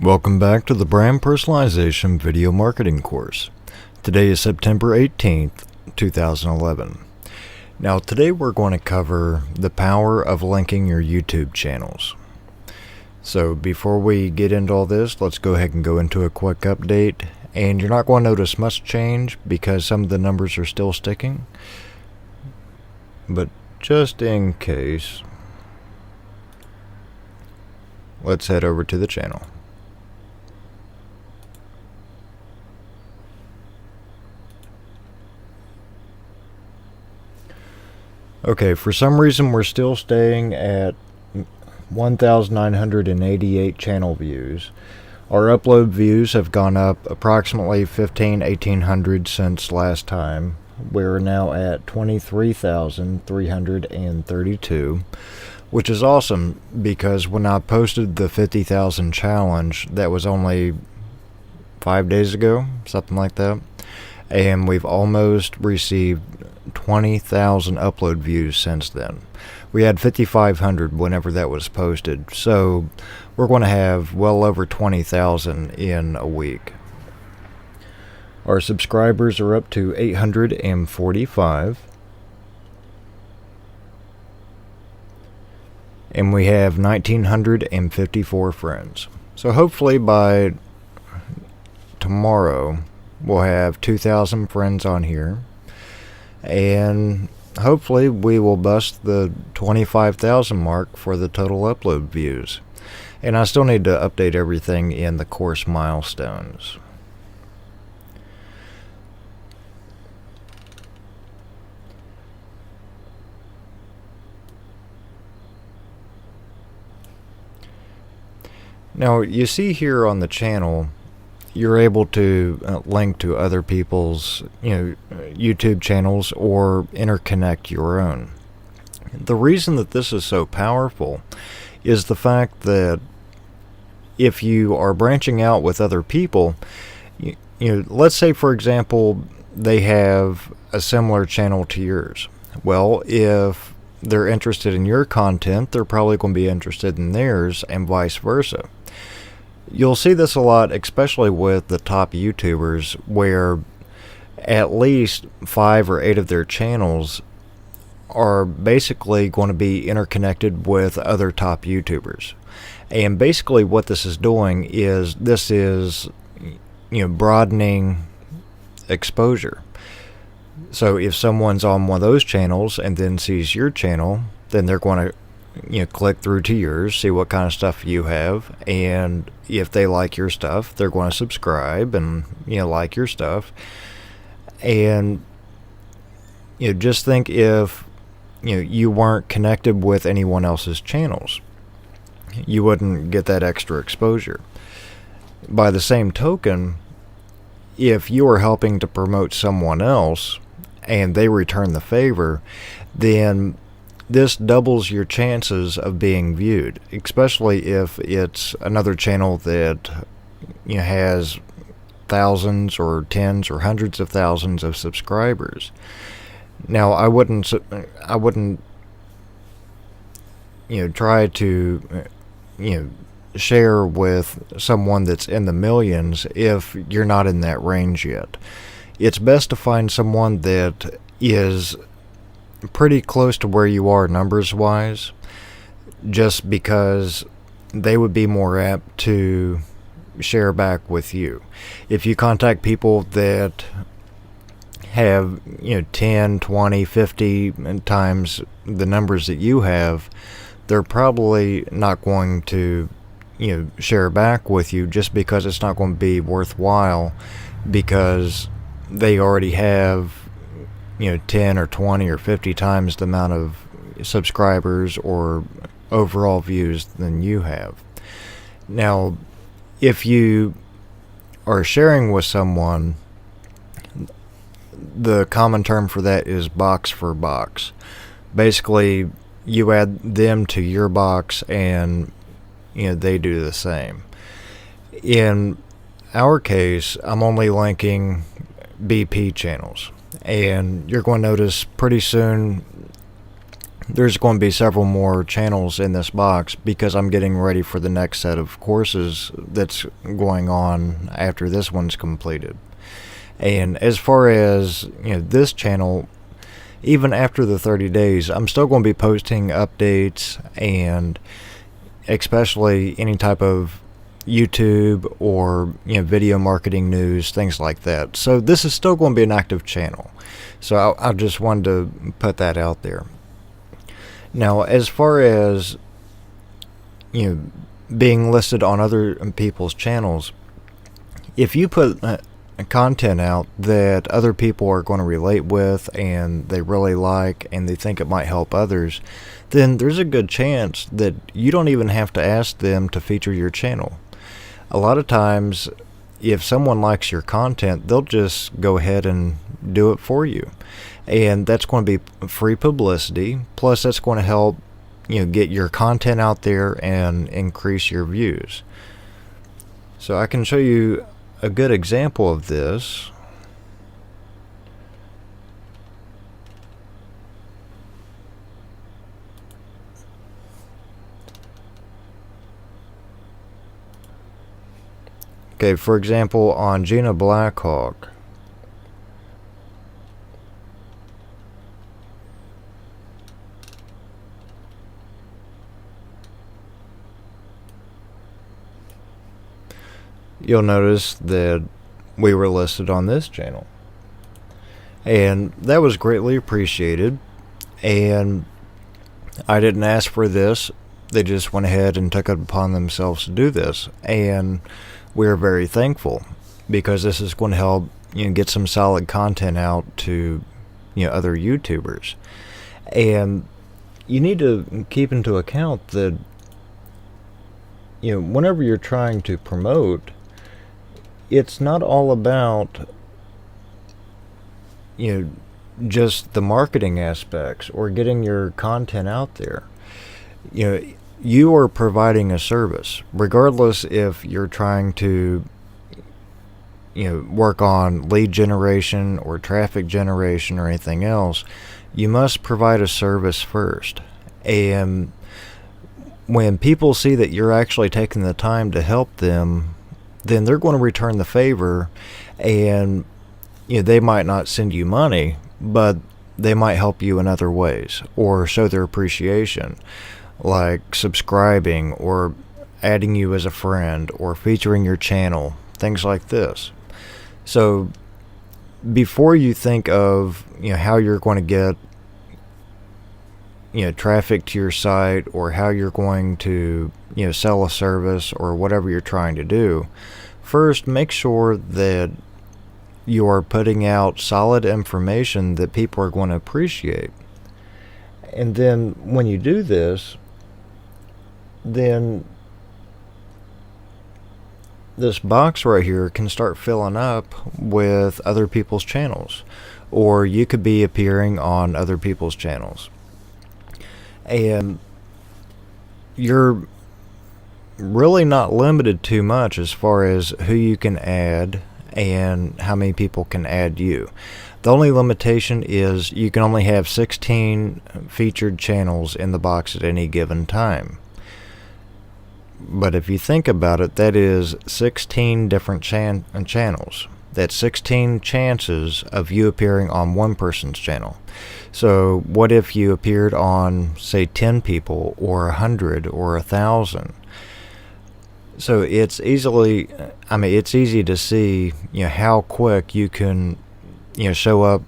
Welcome back to the Brand Personalization Video Marketing course. Today is September 18th, 2011. Now today we're going to cover the power of linking your YouTube channels. So before we get into all this, let's go ahead and go into a quick update. And you're not going to notice much change because some of the numbers are still sticking. But just in case, let's head over to the channel. Okay, for some reason we're still staying at 1,988 channel views. Our upload views have gone up approximately 1,800 since last time. We're now at 23,332, which is awesome because when I posted the 50,000 challenge, that was only 5 days ago, something like that. And we've almost received 20,000 upload views since then. We had 5,500 whenever that was posted, so we're going to have well over 20,000 in a week. Our subscribers are up to 845, and we have 1,954 friends. So hopefully by tomorrow we'll have 2,000 friends on here, and hopefully we will bust the 25,000 mark for the total upload views. And I still need to update everything in the course milestones. Now you see here on the channel you're able to link to other people's YouTube channels or interconnect your own. The reason that this is so powerful is the fact that if you are branching out with other people, let's say for example they have a similar channel to yours. Well, if they're interested in your content, they're probably going to be interested in theirs, and vice versa. You'll see this a lot, especially with the top YouTubers, where at least 5 or 8 of their channels are basically going to be interconnected with other top YouTubers. And basically what this is doing is broadening exposure. So if someone's on one of those channels and then sees your channel, then they're going to click through to yours, see what kind of stuff you have, and if they like your stuff, they're going to subscribe and like your stuff. And just think if you weren't connected with anyone else's channels, you wouldn't get that extra exposure. By the same token, if you are helping to promote someone else and they return the favor, then this doubles your chances of being viewed, especially if it's another channel that has thousands or tens or hundreds of thousands of subscribers. Now, I wouldn't try to share with someone that's in the millions if you're not in that range yet. It's best to find someone that is pretty close to where you are numbers wise, just because they would be more apt to share back with you. If you contact people that have 10, 20, 50 times the numbers that you have, they're probably not going to share back with you, just because it's not going to be worthwhile, because they already have 10 or 20 or 50 times the amount of subscribers or overall views than you have. Now, if you are sharing with someone, the common term for that is box for box. Basically, you add them to your box and they do the same. In our case, I'm only linking BP channels. And you're going to notice pretty soon there's going to be several more channels in this box because I'm getting ready for the next set of courses that's going on after this one's completed. And as far as this channel, even after the 30 days, I'm still going to be posting updates, and especially any type of YouTube or video marketing news, things like that. So this is still going to be an active channel. So I just wanted to put that out there. Now, as far as being listed on other people's channels, if you put content out that other people are going to relate with and they really like and they think it might help others, then there's a good chance that you don't even have to ask them to feature your channel. A lot of times, if someone likes your content, they'll just go ahead and do it for you. And that's going to be free publicity, plus that's going to help get your content out there and increase your views. So I can show you a good example of this. Okay, for example, on Gina Blackhawk. You'll notice that we were listed on this channel. And that was greatly appreciated. And I didn't ask for this. They just went ahead and took it upon themselves to do this. And we're very thankful because this is going to help get some solid content out to other YouTubers. And you need to keep into account that whenever you're trying to promote, it's not all about just the marketing aspects or getting your content out there. You are providing a service, regardless if you're trying to work on lead generation or traffic generation or anything else. You must provide a service first. And when people see that you're actually taking the time to help them, then they're going to return the favor, and they might not send you money, but they might help you in other ways or show their appreciation, like subscribing or adding you as a friend or featuring your channel, things like this. So before you think of how you're going to get traffic to your site or how you're going to sell a service or whatever you're trying to do, first make sure that you are putting out solid information that people are going to appreciate. And then when you do this, then this box right here can start filling up with other people's channels, or you could be appearing on other people's channels. And you're really not limited too much as far as who you can add and how many people can add you. The only limitation is you can only have 16 featured channels in the box at any given time. But if you think about it, that is 16 different channels. That's 16 chances of you appearing on one person's channel. So what if you appeared on, say, 10 people or 100 or 1,000? So it's easy to see how quick you can show up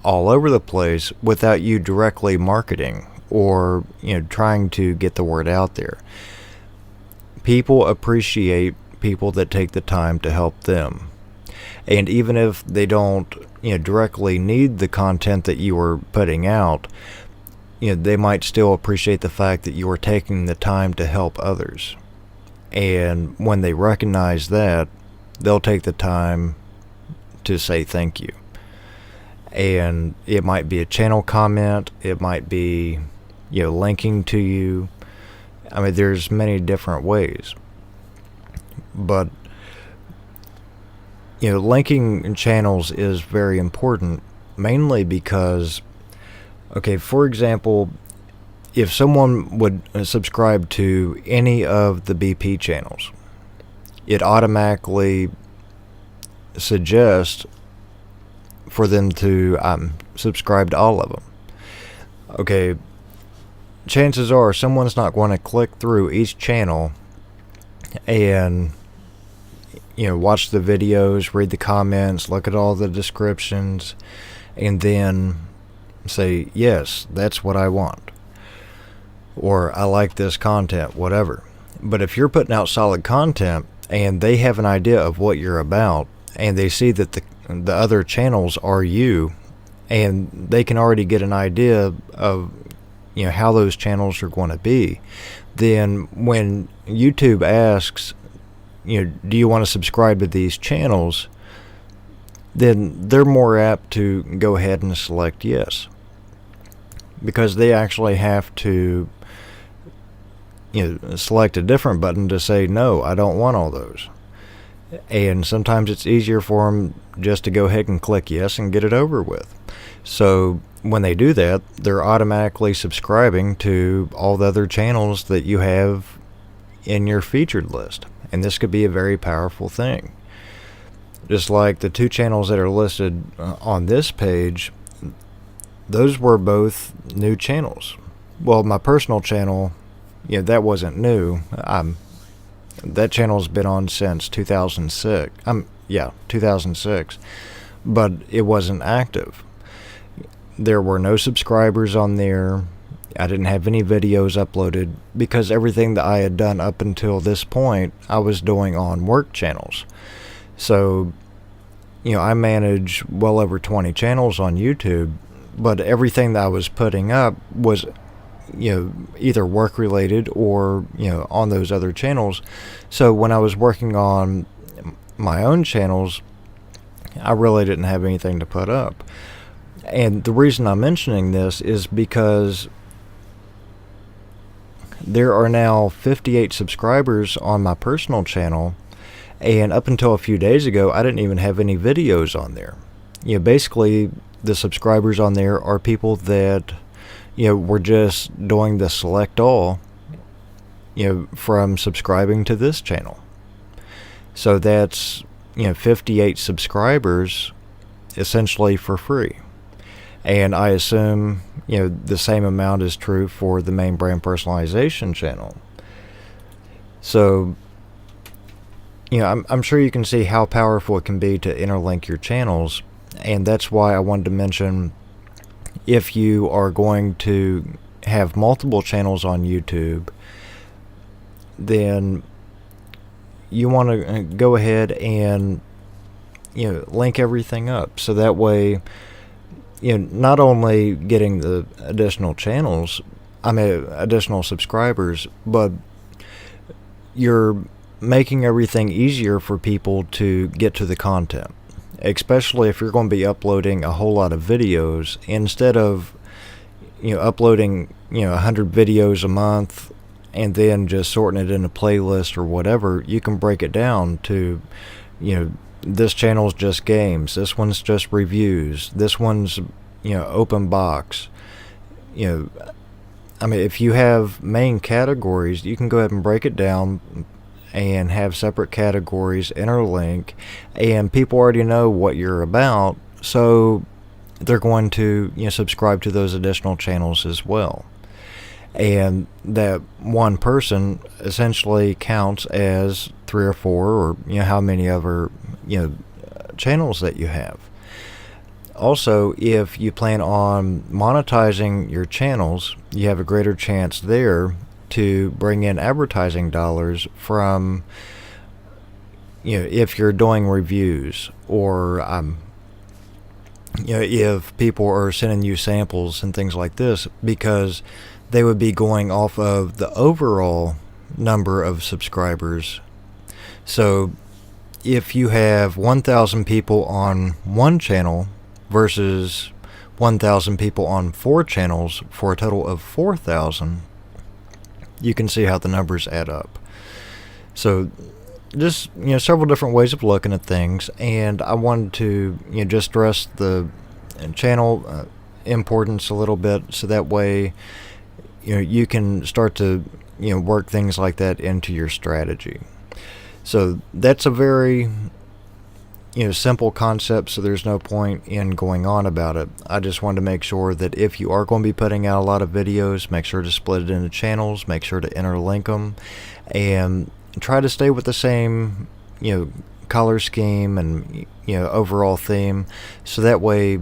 all over the place without you directly marketing or trying to get the word out there. People appreciate people that take the time to help them. And even if they don't directly need the content that you are putting out, they might still appreciate the fact that you are taking the time to help others. And when they recognize that, they'll take the time to say thank you. And it might be a channel comment, it might be linking to you. There's many different ways. But linking channels is very important, mainly because, okay, for example, if someone would subscribe to any of the BP channels, it automatically suggests for them to subscribe to all of them. Okay, chances are someone's not going to click through each channel and watch the videos, read the comments, look at all the descriptions, and then say, yes, that's what I want, or I like this content, whatever. But if you're putting out solid content and they have an idea of what you're about, and they see that the other channels are you, and they can already get an idea of how those channels are going to be, then when YouTube asks, do you want to subscribe to these channels, then they're more apt to go ahead and select yes, because they actually have to select a different button to say, no, I don't want all those. And sometimes it's easier for them just to go ahead and click yes and get it over with. So when they do that, they're automatically subscribing to all the other channels that you have in your featured list. And this could be a very powerful thing. Just like the 2 channels that are listed on this page, those were both new channels. Well, my personal channel, that wasn't new. That channel's been on since 2006. 2006, but it wasn't active. There were no subscribers on there. I didn't have any videos uploaded because everything that I had done up until this point, I was doing on work channels. So, I manage well over 20 channels on YouTube, but everything that I was putting up was either work related or on those other channels. So when I was working on my own channels, I really didn't have anything to put up. And the reason I'm mentioning this is because there are now 58 subscribers on my personal channel, and up until a few days ago I didn't even have any videos on there. Basically the subscribers on there are people that we're just doing the select all, from subscribing to this channel. So that's, 58 subscribers essentially for free. And I assume, the same amount is true for the main brand personalization channel. So, I'm sure you can see how powerful it can be to interlink your channels. And that's why I wanted to mention, if you are going to have multiple channels on YouTube, then you want to go ahead and link everything up, so that way not only getting the additional channels, additional subscribers, but you're making everything easier for people to get to the content. Especially if you're going to be uploading a whole lot of videos, instead of uploading 100 videos a month and then just sorting it in a playlist or whatever, you can break it down to this channel's just games, this one's just reviews, this one's open box. If you have main categories, you can go ahead and break it down and have separate categories, interlink, and people already know what you're about, so they're going to subscribe to those additional channels as well. And that one person essentially counts as 3 or 4, or how many other channels that you have. Also, if you plan on monetizing your channels, you have a greater chance there to bring in advertising dollars from, if you're doing reviews, or if people are sending you samples and things like this, because they would be going off of the overall number of subscribers. So if you have 1,000 people on one channel versus 1,000 people on 4 channels for a total of 4,000, you can see how the numbers add up. So just several different ways of looking at things, and I wanted to just stress the channel importance a little bit, so that way you can start to work things like that into your strategy. So that's a very simple concept, so there's no point in going on about it. I just wanted to make sure that if you are going to be putting out a lot of videos, make sure to split it into channels, make sure to interlink them, and try to stay with the same color scheme and overall theme, so that way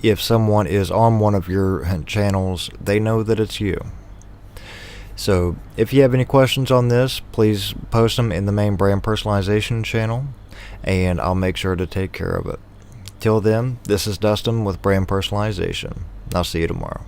if someone is on one of your channels, they know that it's you. So if you have any questions on this, please post them in the main brand personalization channel, and I'll make sure to take care of it. Till then, this is Dustin with Brand Personalization. I'll see you tomorrow.